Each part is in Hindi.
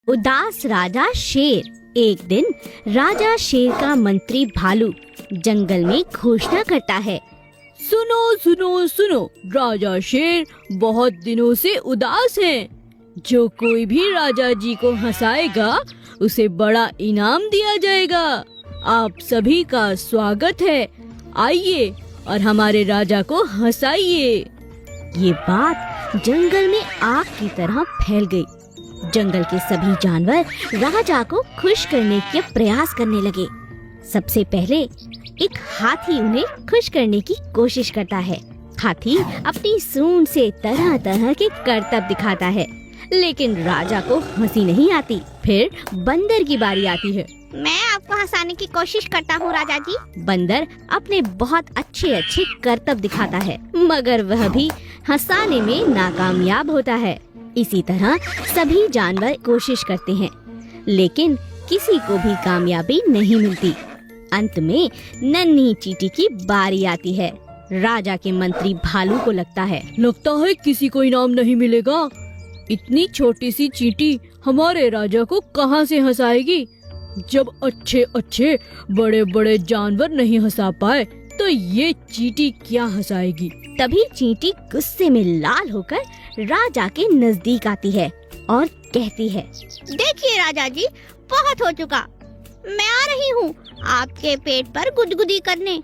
उदास राजा शेर। एक दिन राजा शेर का मंत्री भालू जंगल में घोषणा करता है। सुनो सुनो सुनो, राजा शेर बहुत दिनों से उदास हैं। जो कोई भी राजा जी को हंसाएगा उसे बड़ा इनाम दिया जाएगा। आप सभी का स्वागत है, आइए और हमारे राजा को हंसाइए। ये बात जंगल में आग की तरह फैल गई। जंगल के सभी जानवर राजा को खुश करने के प्रयास करने लगे। सबसे पहले एक हाथी उन्हें खुश करने की कोशिश करता है। हाथी अपनी सूंड से तरह तरह के करतब दिखाता है, लेकिन राजा को हंसी नहीं आती। फिर बंदर की बारी आती है। मैं आपको हंसाने की कोशिश करता हूँ राजा जी। बंदर अपने बहुत अच्छे अच्छे करतब दिखाता है, मगर वह भी हंसाने में नाकामयाब होता है। इसी तरह सभी जानवर कोशिश करते हैं, लेकिन किसी को भी कामयाबी नहीं मिलती। अंत में नन्ही चींटी की बारी आती है। राजा के मंत्री भालू को लगता है किसी को इनाम नहीं मिलेगा। इतनी छोटी सी चींटी हमारे राजा को कहाँ से हंसाएगी। जब अच्छे अच्छे बड़े बड़े जानवर नहीं हंसा पाए तो ये चींटी क्या हंसाएगी। तभी चींटी गुस्से में लाल होकर राजा के नजदीक आती है और कहती है, देखिए राजा जी, बहुत हो चुका। मैं आ रही हूँ आपके पेट पर गुदगुदी करने।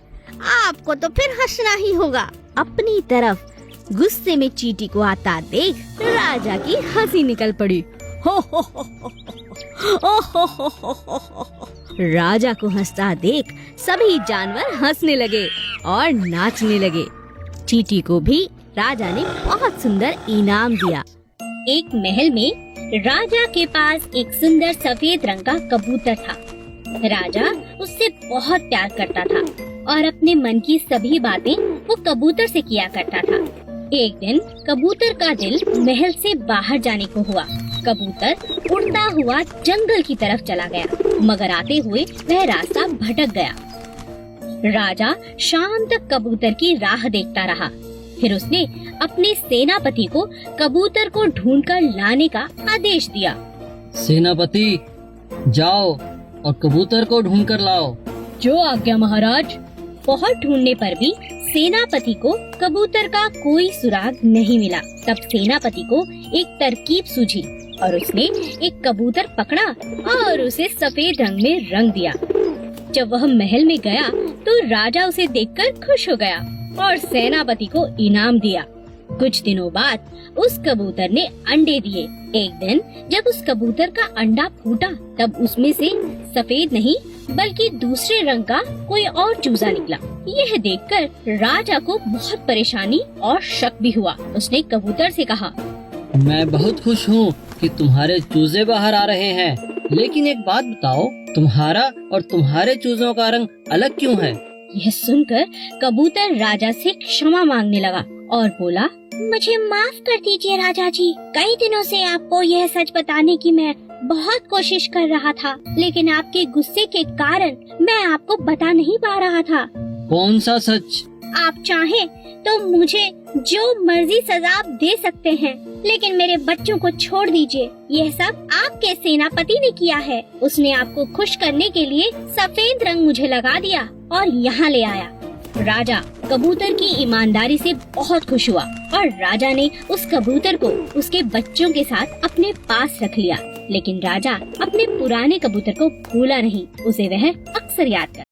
आपको तो फिर हंसना ही होगा। अपनी तरफ गुस्से में चींटी को आता देख राजा की हंसी निकल पड़ी। राजा को हंसता देख सभी जानवर हंसने लगे और नाचने लगे। चींटी को भी राजा ने बहुत सुंदर इनाम दिया। एक महल में राजा के पास एक सुंदर सफेद रंग का कबूतर था। राजा उससे बहुत प्यार करता था और अपने मन की सभी बातें वो कबूतर से किया करता था। एक दिन कबूतर का दिल महल से बाहर जाने को हुआ। कबूतर उड़ता हुआ जंगल की तरफ चला गया, मगर आते हुए वह रास्ता भटक गया। राजा शाम तक कबूतर की राह देखता रहा। फिर उसने अपने सेनापति को कबूतर को ढूंढकर लाने का आदेश दिया। सेनापति, जाओ और कबूतर को ढूंढ कर लाओ। जो आज्ञा महाराज। बहुत ढूंढने पर भी सेनापति को कबूतर का कोई सुराग नहीं मिला। तब सेनापति को एक तरकीब सूझी और उसने एक कबूतर पकड़ा और उसे सफेद रंग में रंग दिया। जब वह महल में गया तो राजा उसे देखकर खुश हो गया और सेनापति को इनाम दिया। कुछ दिनों बाद उस कबूतर ने अंडे दिए। एक दिन जब उस कबूतर का अंडा फूटा तब उसमें से सफेद नहीं बल्कि दूसरे रंग का कोई और चूजा निकला। यह देखकर राजा को बहुत परेशानी और शक भी हुआ। उसने कबूतर से कहा, मैं बहुत खुश हूँ कि तुम्हारे चूजे बाहर आ रहे हैं, लेकिन एक बात बताओ, तुम्हारा और तुम्हारे चूजों का रंग अलग क्यों है? यह सुनकर कबूतर राजा से क्षमा मांगने लगा और बोला, मुझे माफ कर दीजिए राजा जी। कई दिनों से आपको यह सच बताने की मैं बहुत कोशिश कर रहा था, लेकिन आपके गुस्से के कारण मैं आपको बता नहीं पा रहा था। कौन सा सच? आप चाहें तो मुझे जो मर्जी सजा आप दे सकते हैं, लेकिन मेरे बच्चों को छोड़ दीजिए। यह सब आपके सेनापति ने किया है। उसने आपको खुश करने के लिए सफेद रंग मुझे लगा दिया और यहाँ ले आया। राजा कबूतर की ईमानदारी से बहुत खुश हुआ और राजा ने उस कबूतर को उसके बच्चों के साथ अपने पास रख लिया। लेकिन राजा अपने पुराने कबूतर को भूला नहीं, उसे वह अक्सर याद करता।